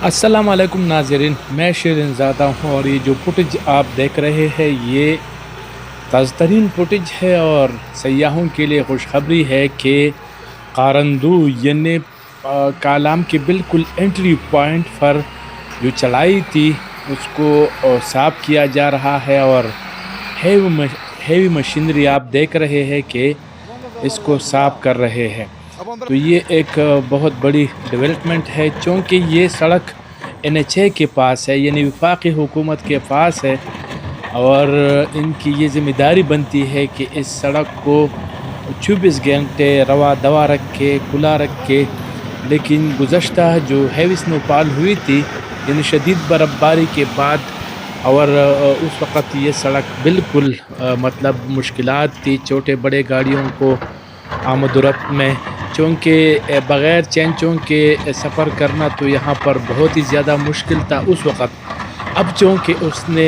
अस्सलाम वालेकुम नाज़रीन, मैं शिरीन ज़ादा हूँ और ये जो फुटेज आप देख रहे हैं ये ताज़ा तरीन फुटेज है और सयाहों के लिए खुशखबरी है कि कारंदू यानी कालाम के बिल्कुल एंट्री पॉइंट पर जो चढ़ाई थी उसको साफ़ किया जा रहा है और हेवी मशीनरी आप देख रहे हैं कि इसको साफ़ कर रहे हैं। तो ये एक बहुत बड़ी डेवलपमेंट है क्योंकि ये सड़क NH के पास है यानी वफाकी हुकूमत के पास है और इनकी ये ज़िम्मेदारी बनती है कि इस सड़क को 24 घंटे रवा दवा रख के खुला रख के, लेकिन गुज़श्ता जो हैवी स्नोफॉल हुई थी यानी शदीद बर्फ़बारी के बाद और उस वक़्त ये सड़क बिल्कुल मतलब मुश्किलात थी छोटे बड़े गाड़ियों को आमद-ओ-रफ्त में, चूँकि बग़ैर चैनचों के सफ़र करना तो यहाँ पर बहुत ही ज़्यादा मुश्किल था उस वक़्त। अब चूँकि उसने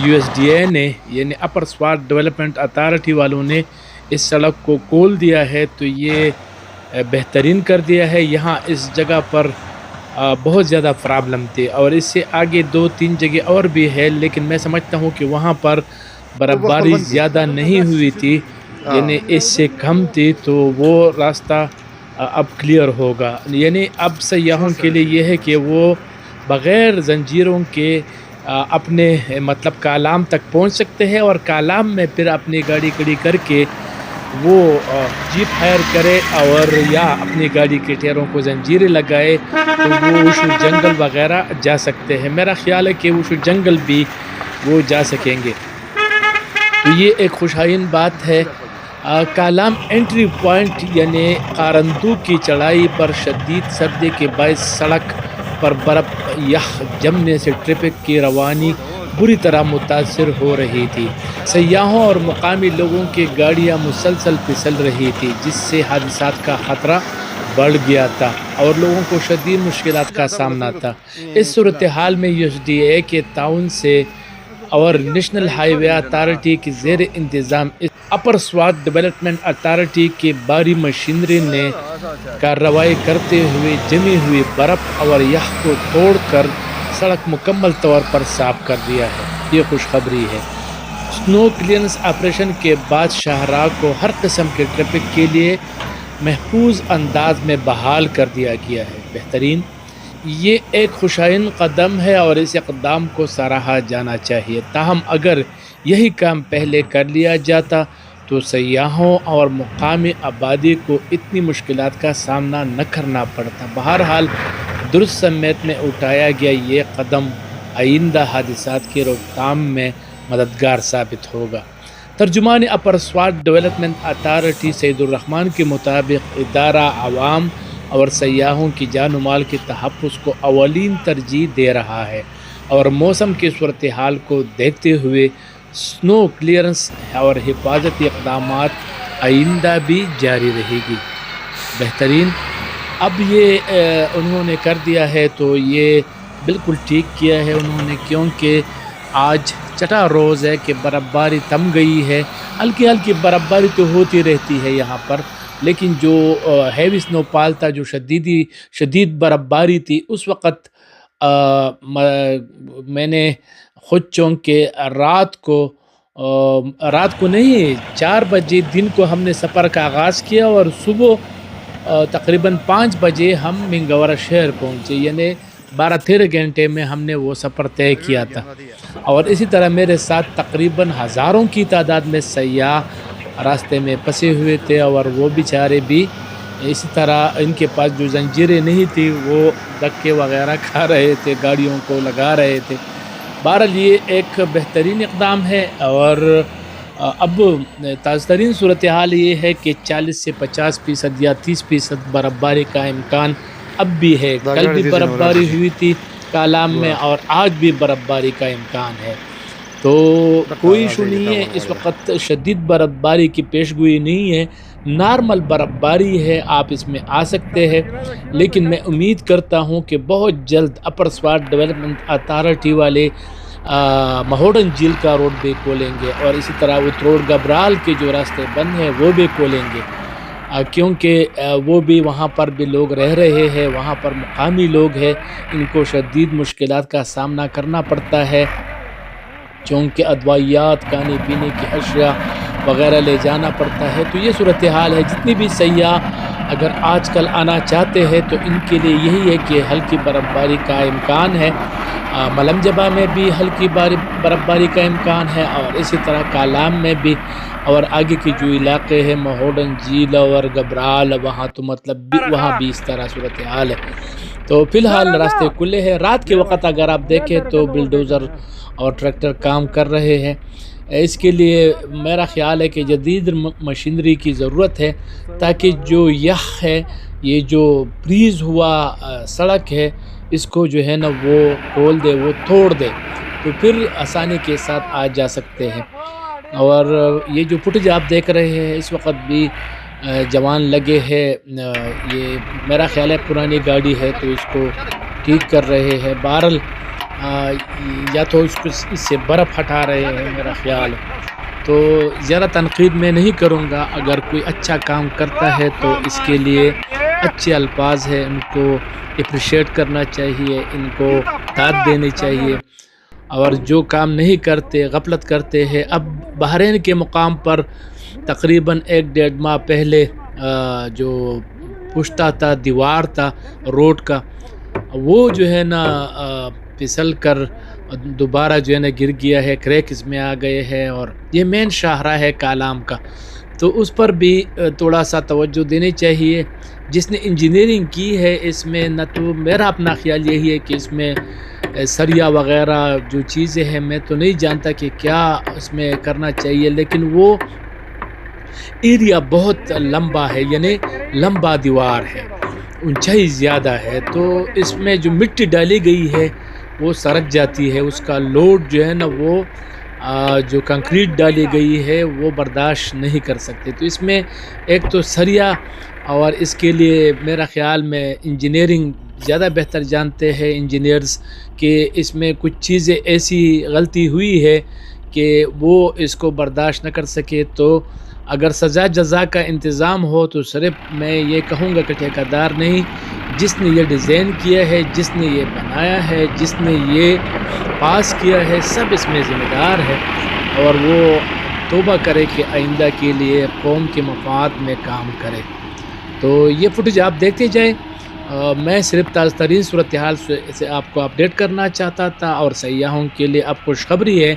USDA ने यानी अपर स्वाट डेवलपमेंट अथॉरिटी वालों ने इस सड़क को खोल दिया है तो ये बेहतरीन कर दिया है। यहाँ इस जगह पर बहुत ज़्यादा प्रॉब्लम थी और इससे आगे 2-3 जगह और भी है, लेकिन मैं समझता हूँ कि वहाँ पर बर्फ़बारी ज़्यादा नहीं हुई थी यानी इससे कम थी, तो वो रास्ता अब क्लियर होगा। यानी अब सयाहों के लिए ये है कि वो बग़ैर ज़ंजीरों के अपने मतलब कालाम तक पहुंच सकते हैं और कालाम में फिर अपनी गाड़ी खड़ी करके वो जीप हायर करे और या अपनी गाड़ी के टायरों को ज़ंजीरें लगाए तो वो वुशु जंगल वगैरह जा सकते हैं। मेरा ख़्याल है कि वुशु जंगल भी वो जा सकेंगे। तो ये एक खुशाइन बात है। कालाम एंट्री पॉइंट यानी कारंदू की चढ़ाई पर शदीद सर्दी के बायस सड़क पर बर्फ़ यह जमने से ट्रैफिक की रवानी बुरी तरह मुतासर हो रही थी। सयाहों और मकामी लोगों की गाड़ियाँ मुसलसल फिसल रही थी जिससे हादसात का ख़तरा बढ़ गया था और लोगों को शदीद मुश्किलात का सामना था। इस सूरत हाल में USDA के ताउन से और नेशनल हाईवे अथॉरिटी की ज़ेर इंतज़ाम अपर स्वाट डेवलपमेंट अथॉरिटी की भारी मशीनरी ने कार्रवाई करते हुए जमी हुई बर्फ़ और यह को तोड़कर सड़क मुकम्मल तौर पर साफ़ कर दिया है। ये खुशखबरी है। स्नो क्लियरेंस ऑपरेशन के बाद शाहराह को हर किस्म के ट्रैफिक के लिए महफूज अंदाज में बहाल कर दिया गया है। बेहतरीन, ये एक खुशाइन कदम है और इस इक़दाम को सराहा जाना चाहिए। ताहम अगर यही काम पहले कर लिया जाता तो सयाहों और मुकामी आबादी को इतनी मुश्किलात का सामना न करना पड़ता। बहरहाल दुरुस्त समेत में उठाया गया ये कदम आइंदा हादसात की रोकथाम में मददगार साबित होगा। तर्जुमान अपर स्वाट डेवलपमेंट अथॉरिटी सईदुर रहमान के मुताबिक इदारा आवाम और सयाहों की जान व माल के तहफ़्फ़ुज़ को अवलीन तरजीह दे रहा है और मौसम की सूरत हाल को देखते हुए स्नो क्लियरेंस और हिफाजती इक़दामात आइंदा भी जारी रहेगी। बेहतरीन, अब ये उन्होंने कर दिया है तो ये बिल्कुल ठीक किया है उन्होंने, क्योंकि आज छठा रोज़ है कि बर्फ़बारी थम गई है। हल्की हल्की बर्फ़बारी तो होती रहती है यहाँ पर, लेकिन जो हैवी स्नोफॉल था, जो शदीद बर्फ़बारी थी, उस वक़्त मैंने ख़ुद चूँकि रात को नहीं 4 बजे दिन को हमने सफ़र का आगाज़ किया और सुबह तकरीबन 5 बजे हम मिंगवरा शहर पहुँचे, यानी 12-13 घंटे में हमने वो सफ़र तय किया था। और इसी तरह मेरे साथ तकरीबन हज़ारों की तादाद में सयाह रास्ते में फंसे हुए थे और वो बेचारे भी इसी तरह, इनके पास जो जंजीरें नहीं थी वो धक्के वगैरह खा रहे थे, गाड़ियों को लगा रहे थे। बहरहाल ये एक बेहतरीन इक़दाम है और अब ताज़ा तरीन सूरत हाल ये है कि 40 से 50% या 30% बर्फ़बारी का इम्कान अब भी है। कल भी बर्फ़बारी हुई थी कालाम में और आज भी बर्फ़बारी का इम्कान है, तो कोई इशू नहीं है। इस वक्त शदीद बर्फ़बारी की पेशगोई नहीं है, नॉर्मल बर्फ़बारी है, आप इसमें आ सकते हैं। लेकिन मैं उम्मीद करता हूं कि बहुत जल्द अपर स्वाट डेवलपमेंट अथॉरिटी वाले महोडन झील का रोड भी खोलेंगे और इसी तरह वो त्रोड़ गबराल के जो रास्ते बंद हैं वो भी खोलेंगे। کیونکہ وہ بھی وہاں پر بھی لوگ رہ رہے ہیں، وہاں پر مقامی لوگ ہیں، ان کو شدید مشکلات کا سامنا کرنا پڑتا ہے، چونکہ ادویات، کھانے پینے کی اشیاء وغیرہ لے جانا پڑتا ہے۔ تو یہ صورتحال ہے۔ جتنی بھی سیاح اگر آج کل آنا چاہتے ہیں تو ان کے لیے یہی ہے کہ ہلکی برف باری کا امکان ہے، ملم جبہ میں بھی ہلکی برف باری کا امکان ہے، اور اسی طرح کالام میں بھی، اور آگے کی جو علاقے ہیں مہوڈن جھیل اور گبرال، وہاں تو مطلب وہاں بھی اس طرح صورتحال ہے۔ تو فی الحال راستے کھلے ہیں۔ رات کے وقت اگر آپ دیکھیں تو بلڈوزر اور ٹریکٹر کام کر رہے ہیں۔ اس کے لیے میرا خیال ہے کہ جدید مشینری کی ضرورت ہے، تاکہ جو یخ ہے، یہ جو فریز ہوا سڑک ہے، اس کو جو ہے نا وہ کھول دے، وہ توڑ دے، تو پھر آسانی کے ساتھ آ جا سکتے ہیں۔ اور یہ جو فوٹیج آپ دیکھ رہے ہیں اس وقت بھی جوان لگے ہیں، یہ میرا خیال ہے پرانی گاڑی ہے تو اس کو ٹھیک کر رہے ہیں، بہرحال یا تو اس سے برف ہٹا رہے ہیں میرا خیال ہے۔ تو زیادہ تنقید میں نہیں کروں گا، اگر کوئی اچھا کام کرتا ہے تو اس کے لیے اچھے الفاظ ہیں، ان کو اپریشیٹ کرنا چاہیے، ان کو داد دینی چاہیے، اور جو کام نہیں کرتے، غفلت کرتے ہیں۔ اب بحرین کے مقام پر تقریباً 1-1.5 ماہ پہلے جو پشتا تھا، دیوار تھا روڈ کا، وہ جو ہے نا پھسل کر دوبارہ جو ہے نا گر گیا ہے، کریک اس میں آ گئے ہیں، اور یہ مین شاہراہ ہے کالام کا، تو اس پر بھی تھوڑا سا توجہ دینی چاہیے۔ جس نے انجینئرنگ کی ہے اس میں، نہ تو میرا اپنا خیال یہی ہے کہ اس میں سریا وغیرہ جو چیزیں ہیں، میں تو نہیں جانتا کہ کیا اس میں کرنا چاہیے، لیکن وہ ایریا بہت لمبا ہے، یعنی لمبا دیوار ہے، اونچائی زیادہ ہے، تو اس میں جو مٹی ڈالی گئی ہے وہ سرک جاتی ہے، اس کا لوڈ جو ہے نا وہ جو کنکریٹ ڈالی گئی ہے وہ برداشت نہیں کر سکتے۔ تو اس میں ایک تو سریا، اور اس کے لیے میرا خیال میں انجینئرنگ زیادہ بہتر جانتے ہیں انجینئرز، کہ اس میں کچھ چیزیں ایسی غلطی ہوئی ہے کہ وہ اس کو برداشت نہ کر سکے۔ تو اگر سزا جزا کا انتظام ہو تو صرف میں یہ کہوں گا کہ ٹھیکیدار نہیں، جس نے یہ ڈیزائن کیا ہے، جس نے یہ بنایا ہے، جس نے یہ پاس کیا ہے، سب اس میں ذمہ دار ہے، اور وہ توبہ کرے کہ آئندہ کے لیے قوم کے مفاد میں کام کرے۔ تو یہ فوٹیج آپ دیکھتے جائیں، میں صرف تازہ ترین صورتحال سے آپ کو اپڈیٹ کرنا چاہتا تھا، اور سیاحوں کے لیے اب خوشخبری ہے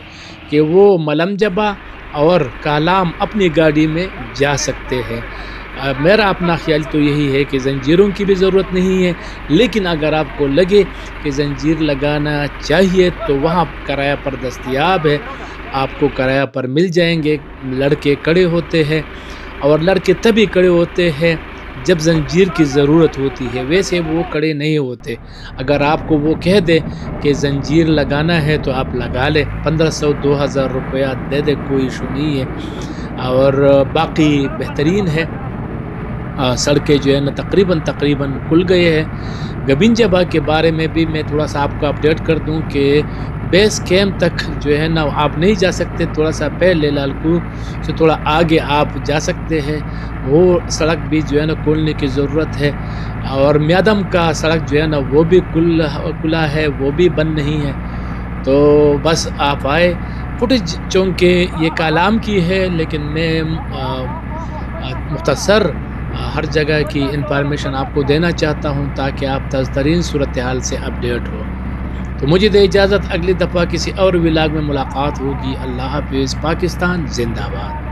کہ وہ ملم جبہ اور کالام اپنی گاڑی میں جا سکتے ہیں۔ میرا اپنا خیال تو یہی ہے کہ زنجیروں کی بھی ضرورت نہیں ہے، لیکن اگر آپ کو لگے کہ زنجیر لگانا چاہیے تو وہاں کرایہ پر دستیاب ہے، آپ کو کرایہ پر مل جائیں گے۔ لڑکے کڑے ہوتے ہیں، اور لڑکے تبھی کڑے ہوتے ہیں جب زنجیر کی ضرورت ہوتی ہے، ویسے وہ کڑے نہیں ہوتے۔ اگر آپ کو وہ کہہ دے کہ زنجیر لگانا ہے تو آپ لگا لیں، 1500-2000 روپیہ دے دے، کوئی ایشو نہیں ہے۔ اور باقی بہترین ہے، سڑکیں جو ہے نا تقریباً کھل گئے ہیں۔ گبین جبہ کے بارے میں بھی میں تھوڑا سا آپ کو اپڈیٹ کر دوں کہ بیس کیمپ تک جو ہے نا آپ نہیں جا سکتے، تھوڑا سا پہلے لالکو سے تھوڑا آگے آپ جا سکتے ہیں، وہ سڑک بھی جو ہے نا کھولنے کی ضرورت ہے۔ اور میادم کا سڑک جو ہے نا وہ بھی کھلا ہے، وہ بھی بند نہیں ہے۔ تو بس آپ آئے، فوٹیج چونکہ یہ کالام کی ہے، لیکن میں مختصر ہر جگہ کی انفارمیشن آپ کو دینا چاہتا ہوں تاکہ آپ تازہ ترین صورتحال سے اپڈیٹ ہو۔ تو مجھے دے اجازت، اگلی دفعہ کسی اور ولاگ میں ملاقات ہوگی۔ اللہ حافظ، پاکستان زندہ باد۔